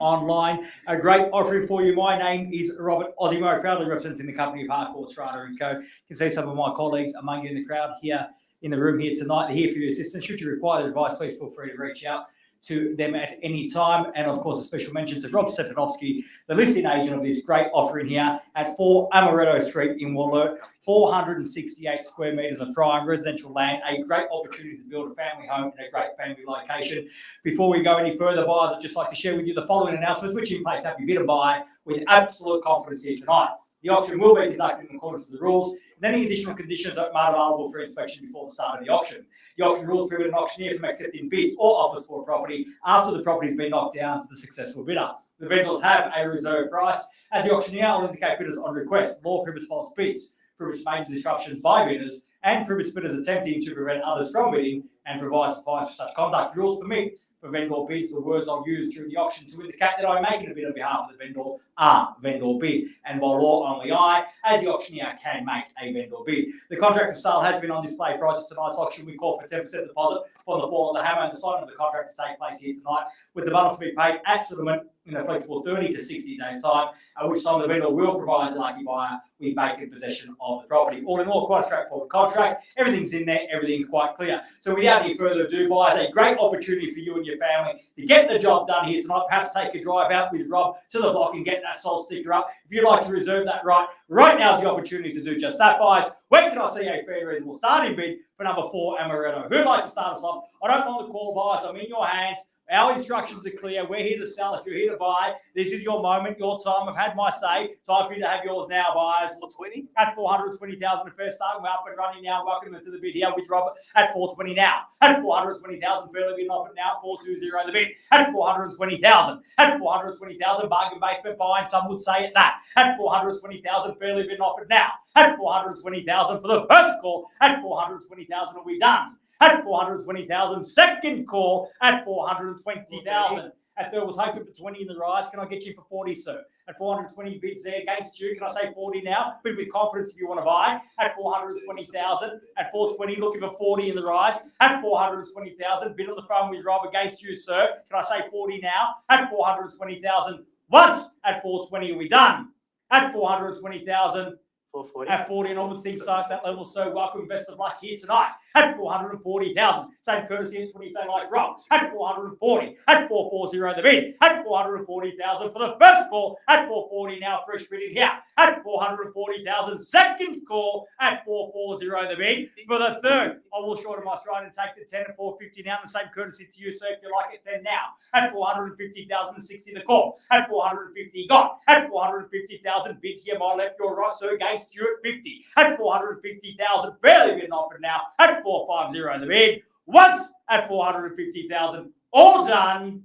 online. A great offering for you. My name is Robert Ozzimo, proudly representing the company of Harcourts Rata and Co. You can see some of my colleagues among you in the crowd here in the room here tonight. They're here for your assistance. Should you require advice, please feel free to reach out to them at any time. And of course, a special mention to Rob Stefanovski, the listing agent of this great offering here at 4 Amaretto Street in Wollert, 468 square metres of prime residential land, a great opportunity to build a family home in a great family location. Before we go any further, buyers, I'd just like to share with you the following announcements, which you place to have your bid and buy with absolute confidence here tonight. The auction will be conducted in accordance with the rules, and any additional conditions are made available for inspection before the start of the auction. The auction rules prohibit an auctioneer from accepting bids or offers for a property after the property has been knocked down to the successful bidder. The vendors have a reserve price. As the auctioneer will indicate bidders on request, law prohibits false bids, prohibits major disruptions by bidders, and prohibits bidders attempting to prevent others from bidding, and provides fines for such conduct. Rules permit for vendor bids. The words I'll use during the auction to indicate that I'm making a bid on behalf of the vendor are vendor bid, and by law only I, as the auctioneer, can make a vendor bid. The contract of sale has been on display prior to tonight's auction. We call for 10% deposit upon the fall of the hammer and the signing of the contract to take place here tonight, with the balance to be paid at settlement in a flexible 30 to 60 days time, at which time the vendor will provide the lucky buyer with vacant possession of the property. All in all, quite a straightforward contract. Everything's in there, everything's quite clear. So without any further ado, buyers, a great opportunity for you and your family to get the job done here tonight. Perhaps take a drive out with Rob to the block and get that sold sticker up. If you'd like to reserve that right now is the opportunity to do just that, buyers. When can I see a fair, reasonable starting bid for number 4, Amaretto? Who'd like to start us off? I don't want the call, buyers. I'm in your hands. Our instructions are clear. We're here to sell. If you're here to buy, this is your moment, your time. I've had my say. Time for you to have yours now, buyers. 420? At 420,000 the first start. We're up and running now. Welcome to the bid here with Robert at 420 now. At 420,000, fairly bidding off it now. 420 the bid. At 420,000. At 420,000, bargain basement buying. Some would say at that. At 420,000, fairly bidding off it now. At 420,000 for the first call. At 420,000, are we done? At 420,000, second call at 420,000. At third was hoping for 20 in the rise. Can I get you for 40, sir? At 420 bids there against you. Can I say 40 now? Bid with confidence if you want to buy. At 420,000. At 420, looking for 40 in the rise. At 420,000, bid on the phone with Rob against you, sir. Can I say 40 now? At 420,000. Once at 420, are we done? At 420,000. 440. At 40 and all the things like that level. So welcome, best of luck here tonight. At 440,000. Same courtesy as 20 like Rob. At 440. At 440 the bid. At 440,000 for the first call. At 440 now fresh bidding here. At 440,000. Second call at 440 the bid. For the third, I will shorten my stride and take the 10 at 450 now. The same courtesy to you, sir, if you like it 10 now. At 450,000 and 60 the call. At 450 got. At 450,000 bids here, my left, your right, sir, against you at 50. At 450,000, barely been offered now. At 450 the bid. Once at 450,000, all done.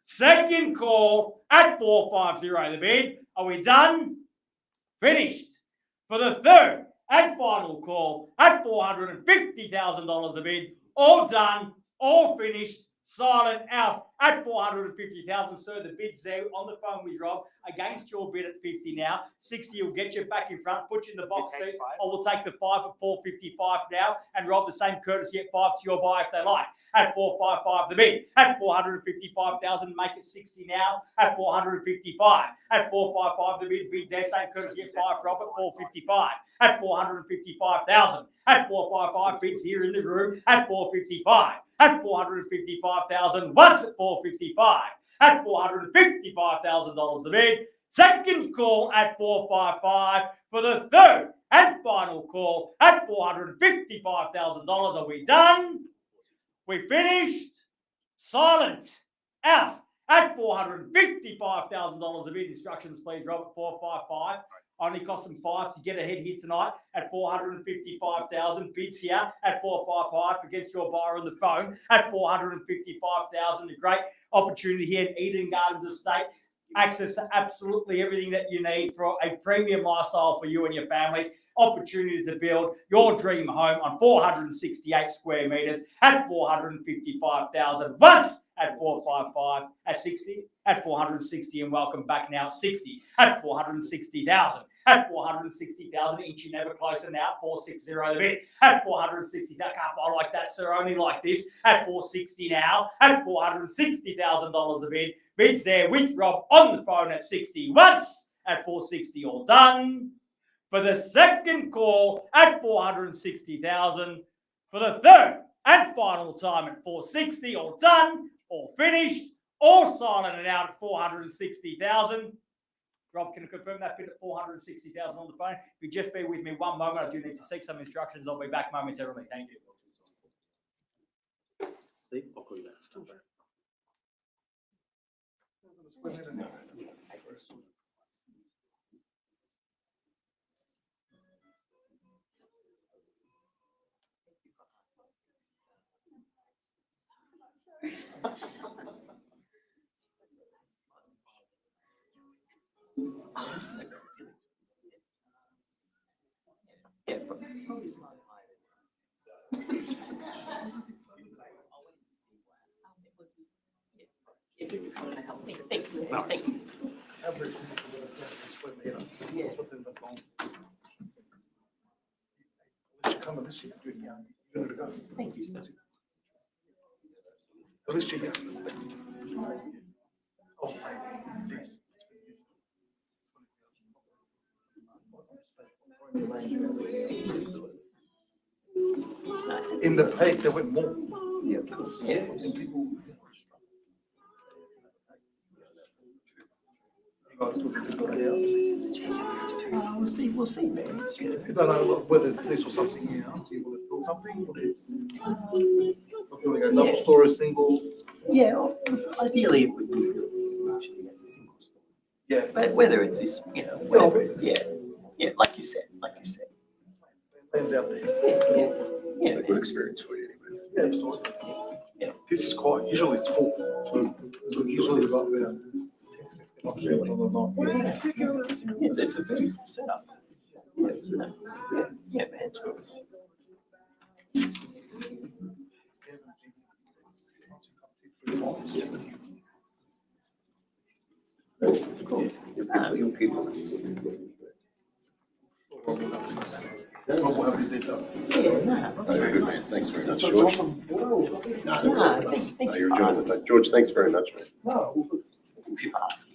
Second call at 450 the bid. Are we done? Finished. For the third and final call at $450,000 the bid. All done, all finished, silent out at 450,000, sir. The bid's there on the phone with Rob against your bid at 50 now. 60 will get you back in front, put you in the box seat. I will take the 5 at 455 now, and Rob the same courtesy at 5 to your buy if they like. At 455 the bid. At 455,000, make it 60 now. At 455. At 455 the bid there, same courtesy at 5 Rob at 455. At 455,000. At 455 bids here in the room at 455. At 455,000, once at 455. At $455,000 the bid. Second call at 455 for the third and final call at $455,000. Are we done? We finished. Silent. Out at $455,000 a bid. Instructions, please, Robert. 455. Only cost them 5 to get ahead here tonight at 455,000. Bids here at 455 against your buyer on the phone at 455,000. A great opportunity here in Eden Gardens Estate. Access to absolutely everything that you need for a premium lifestyle for you and your family. Opportunity to build your dream home on 468 square metres at 455,000. Once at 455, at 60, at 460, and welcome back now at 60, at 460,000, at 460,000, inching ever closer now, 460 the bid, at 460, that can't buy like that, sir, only like this, at 460 now, at $460,000 a bid. Bids there with Rob on the phone at 60 once, at 460 all done. For the second call at 460,000. For the third and final time at 460 all done, all finished, all silent and out at 460,000. Rob, can you confirm that bid at 460,000 on the phone? If you just bear with me one moment, I do need to seek some instructions. I'll be back momentarily. Thank you. Steve, I'll call you back. Yeah, probably slightly higher. Thank you. Thank you, sir. At least you get I'll say this. In the peg, there went more. Yeah, of course. Yeah. And people, you guys look at somebody else. We'll see, man. You don't know whether it's this or something else. You want to build something, or it's. You want to go double story, single. Yeah, well, ideally it would be usually as a single story. Yeah. But whether it's this, whatever, yeah, like you said. Lands out there. Yeah. Good experience for you anyway. Yeah, absolutely. Yeah. This is quite, usually it's full. So usually about 10 to 15 on the night. It's a very cool setup. Yeah, man. It's good. Cool. Young people. Yeah, Very good, man. Thanks very much, George. thank You're you for enjoying asking. it. George, thanks very much, man. No, Thank you for asking.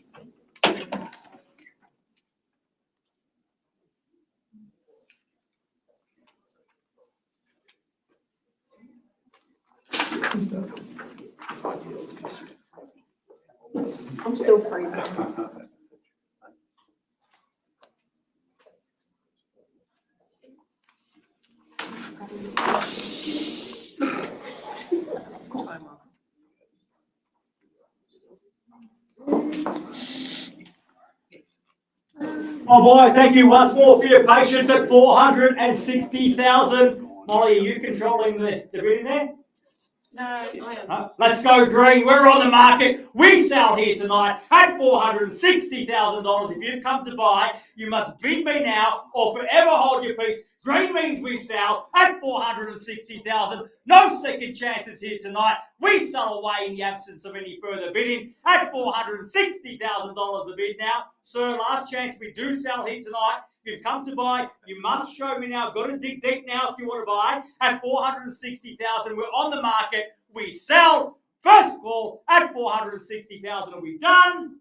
I'm still freezing. Oh boy, thank you once more for your patience at 460,000. Molly, are you controlling the bidding there? No, I am. Let's go green. We're on the market. We sell here tonight at $460,000. If you've come to buy, you must bid me now or forever hold your peace. Green means we sell at $460,000. No second chances here tonight. We sell away in the absence of any further bidding at $460,000 the bid now. Sir, last chance. We do sell here tonight. If you've come to buy, you must show me now. Got to dig deep now if you want to buy at 460,000. We're on the market. We sell. First call at 460,000. Are we done?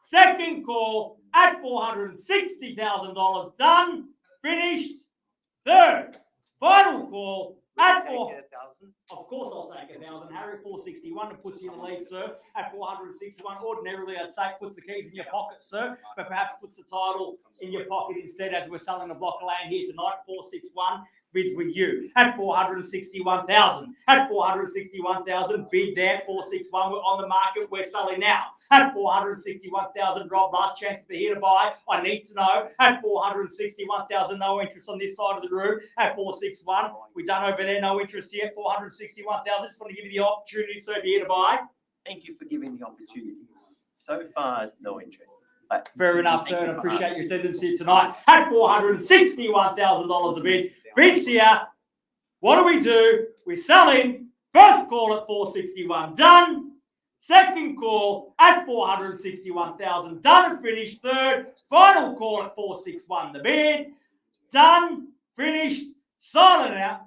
Second call at $460,000. Done. Finished. Third. Final call at Of course I'll take 1,000. Harry, 461 and puts you in the lead, sir. At 461, ordinarily I'd say puts the keys in your pocket, sir, but perhaps puts the title in your pocket instead, as we're selling a block of land here tonight. 461 bids with you at 461,000. At 461,000, bid there. 461. We're on the market. We're selling now. At 461,000, Rob, last chance for here to buy. I need to know. At 461,000, no interest on this side of the room. At 461, we're done over there. No interest here. 461,000. Just want to give you the opportunity, sir, here to buy. Thank you for giving the opportunity. So far, no interest. But fair enough, sir, and I appreciate your attendance here tonight. At $461,000 a bid. Bids here. What do? We're selling. First call at 461. Done. Second call at 461,000. Done and finished. Third. Final call at 461. The bid. Done. Finished. Silent out.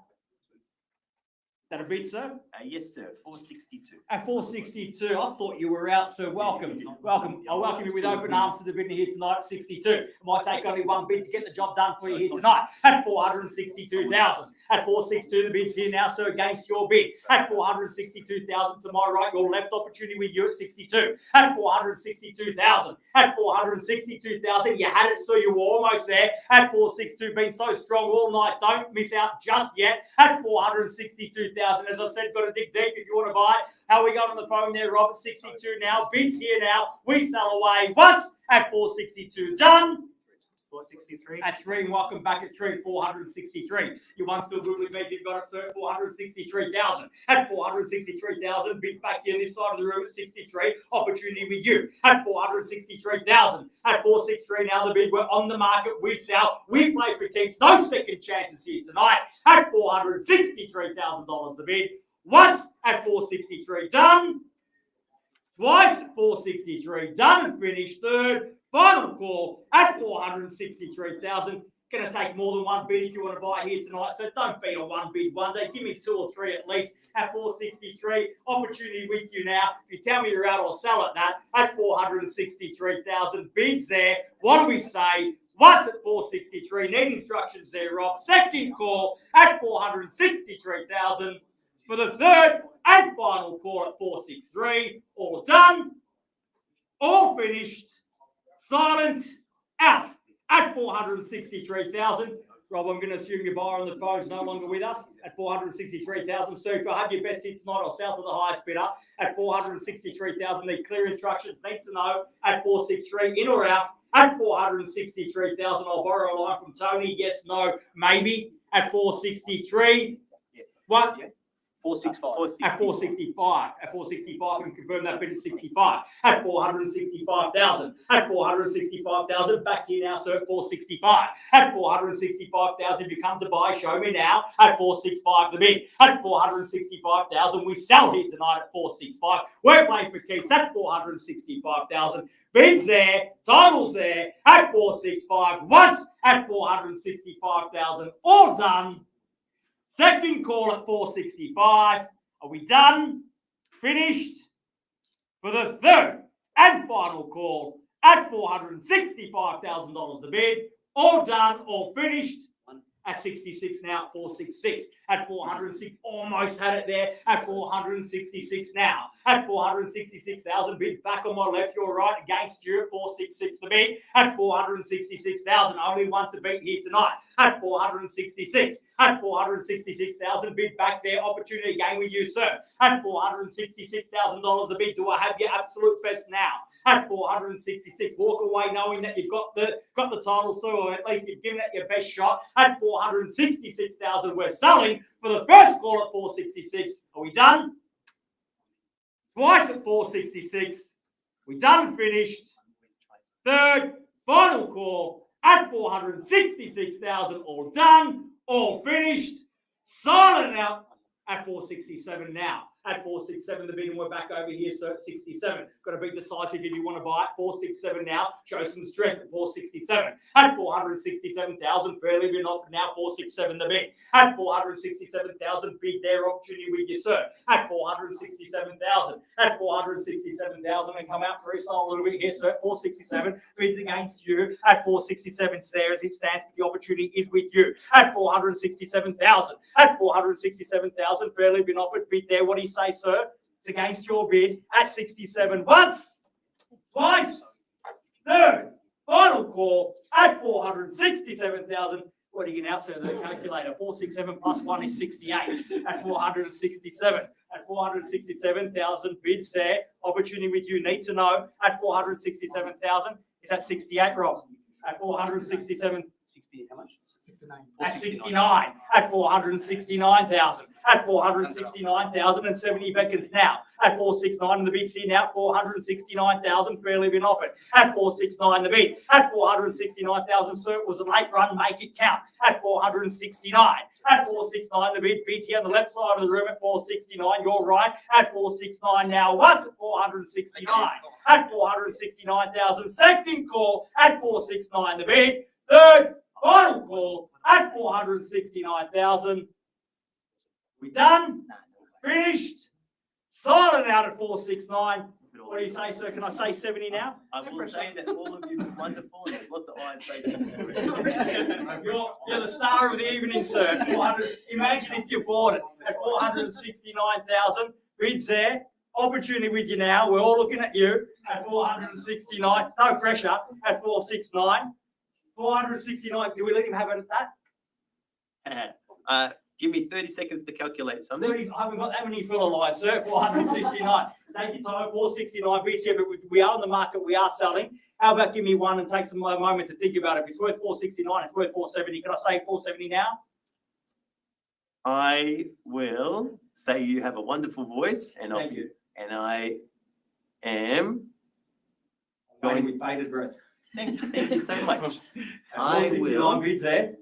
that a bid, sir? Yes, sir. 462. At 462, I thought you were out, sir. Welcome. Welcome. I welcome you with open arms to the bidding here tonight at 62. It might take only one bid to get the job done for you here tonight at 462,000. At 462, the bid's here now, sir, against your bid. At 462,000 to my right, your left opportunity with you at 62. At 462,000. At 462,000, you had it, sir. You were almost there. At 462, been so strong all night. Don't miss out just yet. At 462,000, as I said, got to dig deep if you want to buy it. How are we going on the phone there, Robert? 62 now. Bids here now. We sell away once at 462. Done. 463. At 3, and welcome back at 3, 463. You won still good with me if you've got it, sir. 463,000. At 463,000, bids back here on this side of the room at 63. Opportunity with you at 463,000. At 463 now, the bid. We're on the market. We sell. We play for keeps. No second chances here tonight. At $463,000 the bid. Once at 463. Done. Twice at 463. Done and finished. Third. Final call at 463,000. Going to take more than one bid if you want to buy here tonight. So don't be a one bid wonder. Give me 2 or 3 at least at 463. Opportunity with you now. If you tell me you're out, I'll sell it that at 463,000. Bids there. What do we say? Once at 463. Need instructions there, Rob. Second call at 463,000 for the third and final call at 463. All done. All finished. Silent, out at 463,000. Rob, I'm going to assume your buyer on the phone is no longer with us at 463,000. So if I have your best hit tonight, I'll sell to the highest bidder at 463,000. Need clear instructions, need to know at 463, in or out at 463,000. I'll borrow a line from Tony. Yes, no, maybe at 463. Yes. What? Yeah. 465. At 465. At 465, and confirm that bid at 65. At 465,000. At 465,000. Back here now, sir, at 465. At 465,000. If you come to buy, show me now. At 465 the bid. At 465,000. We sell here tonight at 465. We're playing for keeps at 465,000. Bids there. Titles there. At 465. Once at 465,000. All done. Second call at 465. Are we done? Finished? For the third and final call at $465,000 the bid. All done, all finished. At 66 now, at 466. At 406, almost had it there. At 466 now. At 466,000, bids back on my left, your right, against you at 466 the bid. At 466,000, only one to beat here tonight. At 466. At 466,000, bid back there, opportunity again with you, sir. At $466,000 the bid. Do I have your absolute best now? At 466, walk away knowing that you've got the title, sir, or at least you've given it your best shot. At 466,000, we're selling for the first call at 466. Are we done? Twice at 466. We done and finished. Third, final call at 466,000. All done, all finished. Silent out at 467 now. At 467, the bid, and we're back over here, so at 67. Got to be decisive if you want to buy it. 467 now. Show some strength at 467. At 467,000, fairly been offered now. 467 the bid. At 467,000, bid there, opportunity with you, sir. At 467,000. At 467,000, and come out freestyle a little bit here, sir. At 467, bids against you. At 467, it's there as it stands, but the opportunity is with you. At 467,000. At 467,000, fairly been offered, bid there. What do you say, sir? It's against your bid at 67. Once, twice, third, final call at 467,000. What do you get out, sir? The calculator. 467 plus 1 is 68. At 467. At 467,000 bids there. Opportunity with you. Need to know. At 467,000. Is that 68, Rob? At 467. 60, how much? 69. At 69. At 469,000. At 469,000 and 70 beckons now. At 469 the bid's here now. 469,000 fairly been offered. At 469 the bid. At 469,000, sir, it was a late run. Make it count. At 469. At 469 the bid. Bid here on the left side of the room at 469. You're right. At 469 now. Once at 469. At 469,000. Second call at 469 the bid. Third final call at 469,000. We done? Finished? Silent out at 469. What do you say, sir? Can I say 70 now? I will say that all of you are wonderful and there's lots of eyes facing this way. You're the star of the evening, sir. 400. Imagine if you bought it at 469,000. Bids there. Opportunity with you now. We're all looking at you at 469. No pressure at 469. 469. Do we let him have it at that? Give me 30 seconds to calculate something. 30, I haven't got that many full of lines, sir. 469. Take your time. 469 beats here, but we are on the market. We are selling. How about give me one and take some moment to think about it. If it's worth 469, it's worth 470. Can I say 470 now? I will say you have a wonderful voice, and Thank you. And I am Waiting going. with bated breath. Thank you so much. I will. Bids there.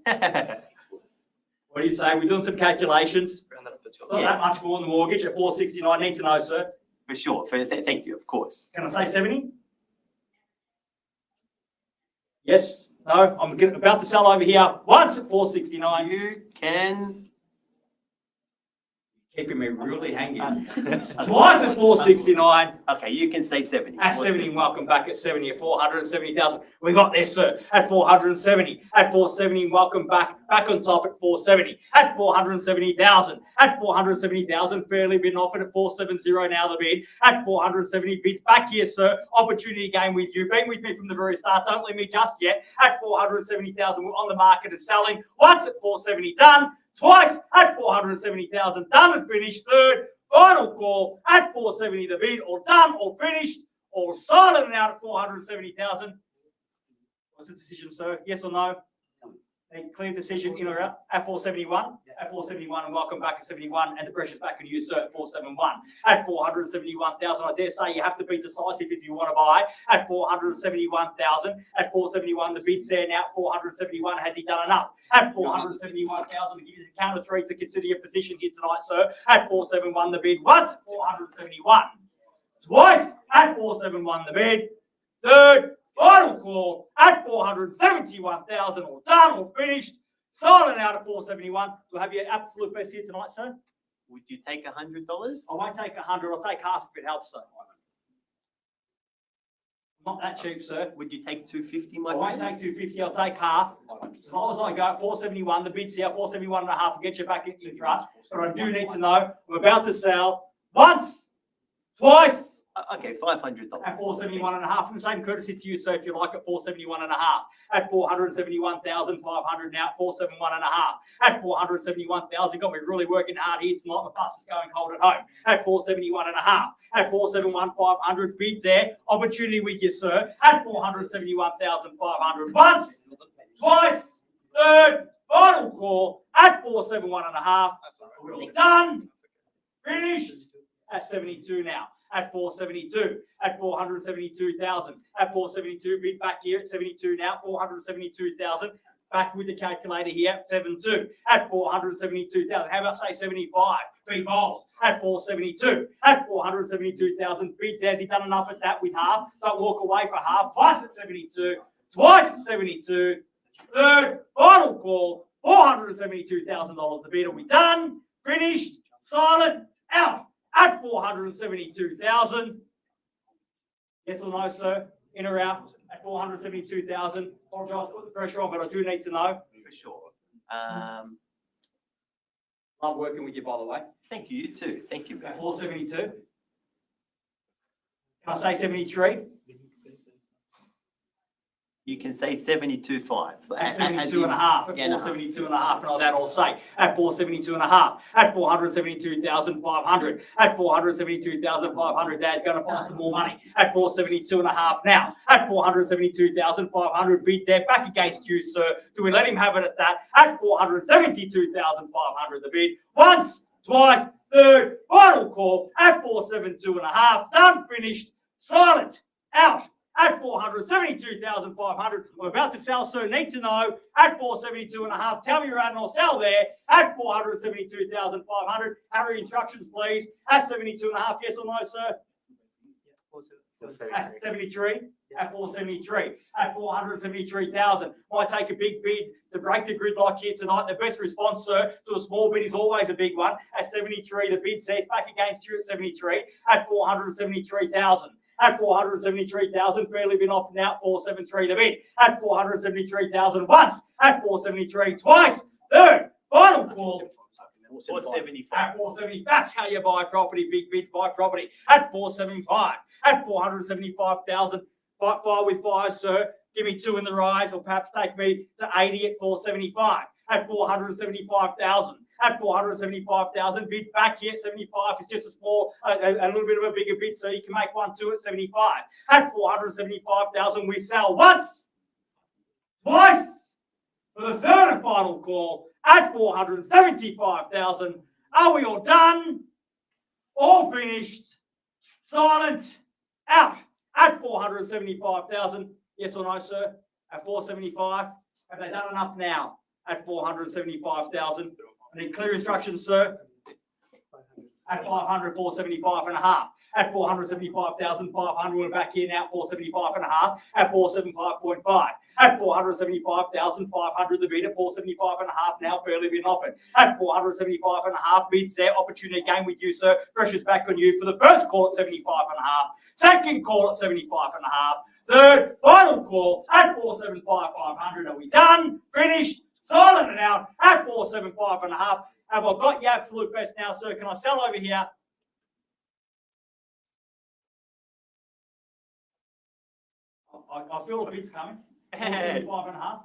What do you say? We're doing some calculations. Round that up to Not that much more on the mortgage at 469. Need to know, sir. For sure. Thank you, of course. Can I say 70? Yes? No? I'm about to sell over here once at 469. You can. Keeping me really hanging. Twice at 469. Okay, you can say 70. At 70, welcome back at 70 at 470,000. We got there, sir, at 470. At 470, welcome back on top at 470. At 470,000. At 470,000, fairly been offered at 470 now the bid. At 470 bids back here, sir. Opportunity game with you. Been with me from the very start. Don't leave me just yet. At 470,000, we're on the market and selling. Once at 470, done. Twice at 470,000, done and finished. Third, final call at 470 the bid, all done, all finished, all silent and out at 470,000. What's the decision, sir? Yes or no? A clear decision in or out at 471? At 471 and welcome back at 71 and the pressure's back on you, sir, at 471. At 471,000, I dare say you have to be decisive if you want to buy. At 471,000, at 471, the bid's there now. 471, has he done enough? At 471,000, give you the counter three to consider your position here tonight, sir. At 471, the bid once, 471. Twice at 471, the bid. Third, final call at 471,000, all done, all finished. Silent out at 471. We'll have your absolute best here tonight, sir. Would you take $100? I won't take 100. I'll take half if it helps, sir. Not that cheap, sir. Would you take $250, my I won't friend? take 250. I'll take half. As long as I go at 471, the bid's here, 471 and a half. I'll get you back in front. But I do need to know, I'm about to sell once, twice, Okay, $500. at 471 and a half. And the same courtesy to you, sir, if you like, at 471 and a half. At 471,500 now, at 471 and a half. At 471,000, got me really working hard here tonight. My bus is going cold at home. At 471 and a half. At 471,500, bid there. Opportunity with you, sir. At 471,500. Once, twice, third, final call. At 471 and a half. We're done. Finished. At 72 now. At 472, at 472,000, at 472, bid back here at 72 now, 472,000, back with the calculator here at 72, at 472,000, how about say 75, bid bowls, at 472, at 472,000, bid there's he done enough at that with half, don't walk away for half, once at 72, twice at 72, third, final call, $472,000, the bid will be done, finished, silent, out. At 472,000. Yes or no, sir? In or out? At 472,000. Apologise, put the pressure on, but I do need to know. For sure. Love working with you, by the way. Thank you, you too. Thank you, At man. 472. Can I say 73? You can say 72.5. At 72 and a half. At Yeah, and a half. 472 and a half, and all that I'll say. At 472 and a half. At 472,500. At 472,500. Dad's going to find some more money. At 472 and a half now. At 472,500. Bid there back against you, sir. Do we let him have it at that? At 472,500 the bid. Once, twice, third, final call. At 472 and a half. Done, finished, silent, out. At 472,500, I'm about to sell, sir. Need to know at 472 and a half. Tell me you're at and I'll sell there at 472,500. Harry, instructions, please. At 72 and a half, yes or no, sir? At 73. At 473. At 473,000. Might take a big bid to break the gridlock here tonight. The best response, sir, to a small bid is always a big one. At 73, the bid says back against you at 73. At 473,000. At 473,000, fairly been offered now. 473 the bid. At 473,000 once. At 473 twice. Third, final call. 475. At 470, that's how you buy property. Big bids buy property. At 475. At 475,000. Fight fire with fire, sir. Give me 2 in the rise, or perhaps take me to 80 at 475. At 475,000. At 475,000, bid back here at 75 is just a small, a little bit of a bigger bid, so you can make 1-2 at 75. At 475,000, we sell once, twice, for the third and final call at 475,000. Are we all done? All finished? Silent? Out at 475,000. Yes or no, sir? At 475. Have they done enough now? At 475,000. I need clear instructions, sir. At 500, 475 and a half. At 475,500, we're back here now at 475 and a half. At 475.5. At 475,500, the bid at 475 and a half, now fairly been offered. At 475 and a half, bids there. Opportunity game with you, sir. Pressure's back on you for the first call at 75 and a half. Second call at 75 and a half. Third, final call at 475,500. Are we done? Finished? Silent and out at 475 and a half. Have I got your absolute best now, sir? Can I sell over here? I feel the bid's coming. 475 and a half.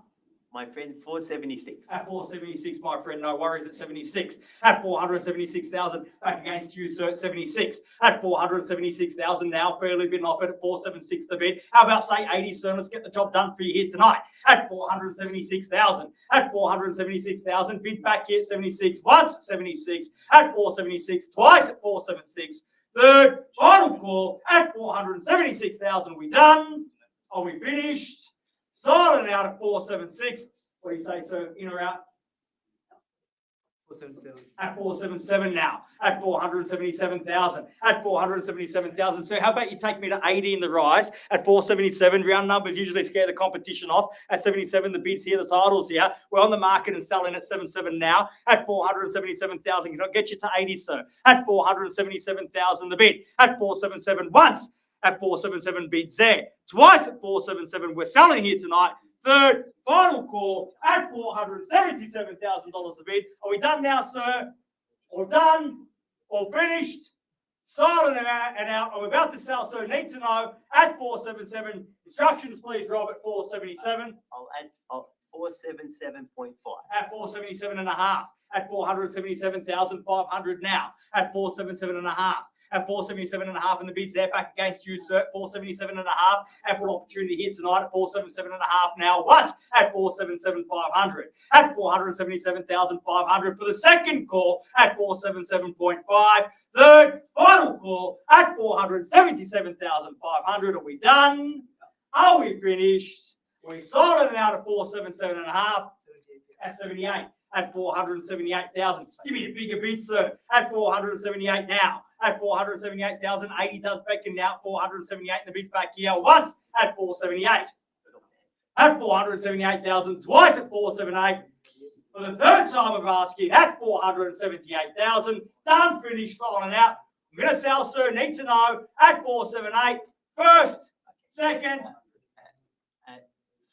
My friend, 476. At 476, my friend, no worries at 76. At 476,000, back against you, sir, at 76. At 476,000 now, fairly been offered at 476 the bid. How about say 80, sir? Let's get the job done for you here tonight. At 476,000. At 476,000, bid back here at 76. Once, 76. At 476, twice at 476. Third, final call at 476,000. We done? Are we finished? Silent out at 476. What do you say, sir? In or out? 477. At 477 now. At 477,000. At 477,000. So how about you take me to 80 in the rise? At 477, round numbers usually scare the competition off. At 77, the bids here, the titles here. We're on the market and selling at 77 now. At 477,000. Can I get you to 80, sir? At 477,000, the bid. At 477 once. At 477, bids there. Twice at 477, we're selling here tonight. Third, final call at $477,000 a bid. Are we done now, sir? All done? All finished? Silent and out. I'm about to sell, sir. Need to know at 477. Instructions, please, Rob, at 477. I'll add 477.5. At 477 and a half. At 477,500 now. At 477 and a half. At 477 and a half, and the bid's there back against you, sir. 477 and a half. Ample opportunity here tonight at 477 and a half now. Once at 477,500. At 477,500 for the second call at 477.5. Third, final call at 477,500. Are we done? Are we finished? We sold it out at 477 and a half. At 78. At 478,000. Give me a bigger bid, sir. At 478 now. At 478,000. 80 does beckon now. 478 in the bid's back here. Once at 478. At 478,000. Twice at 478. For the third time of asking at 478,000. Done, finished, silent out. I'm going to sell, sir. Need to know at 478. First, second.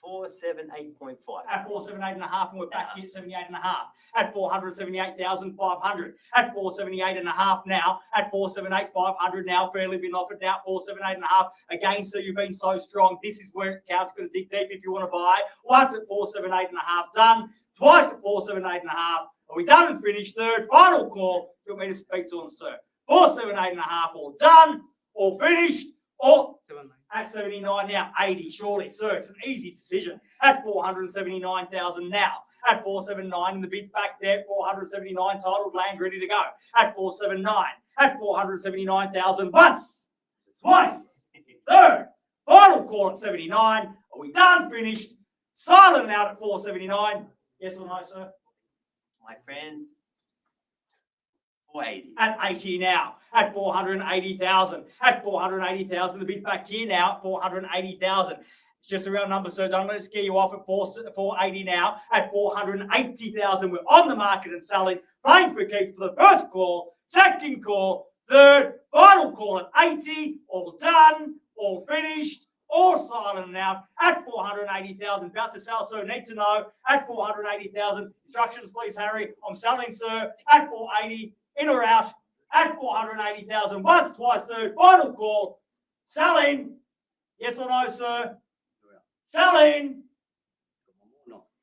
478.5. At 478 and a half, and we're back here at 78 and a half. At 478,500. At 478 and a half now. At 478,500 now. Fairly been offered now. 478 and a half. Again, so you've been so strong. This is where it counts. Going to dig deep if you want to buy. Once at 478 and a half done. Twice at 478 and a half. Are we done and finished? Third, final call. Do you want me to speak to him, sir? 478 and a half. All done. All finished. All at 79 now, 80 surely, sir. It's an easy decision. At 479,000 now. At 479 in the bid's back there. 479 titled land ready to go. At 479. At 479,000 once. Twice. Third. Final call at 79. Are we done? Finished? Silent out at 479. Yes or no, sir? My friend, 480. At 80 now. At 480,000. At 480,000. The bid's back here now at 480,000. It's just a round number, so don't let it scare you off at 480 now. At 480,000. We're on the market and selling. Playing for keeps for the first call, second call, third, final call at 80. All done, all finished, all silent and out at 480,000. About to sell, sir. Need to know at 480,000. Instructions, please, Harry. I'm selling, sir, at 480. In or out at 480,000. Once, twice, third, final call. Selling. Yes or no, sir? Selling.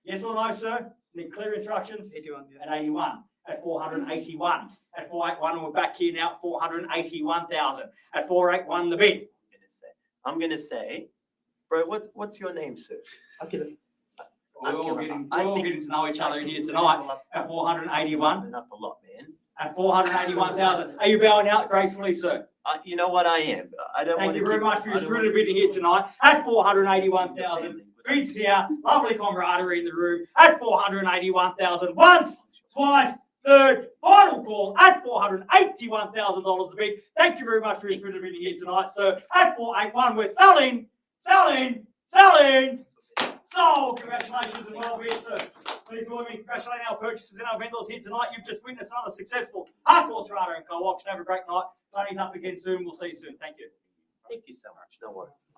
Yes or no, sir? Need clear instructions? 81, yeah. At 81. At 481. At 481, and we're back here now at 481,000. At 481, the bid. I'm gonna say, bro, what's your name, sir? I'll get it. We're all getting to know each other in here tonight. At 481. Up a lot, man. At 481,000. Are you bowing out gracefully, sir? You know what I am. I don't want Thank to. you very much for your spirited bidding here tonight. At 481,000. Bids here. Lovely camaraderie in the room. At 481,000. Once, twice, third, final call at $481,000 a bid. Thank you very much for your spirited bidding here tonight, sir. At 481, we're selling. Sold. Congratulations and well bid, sir. Please join me in congratulating our purchasers and our vendors here tonight. You've just witnessed another successful Harcourts Rata and Co-auction. Have a great night. Planning up again soon. We'll see you soon. Thank you. Thank you so much. No worries.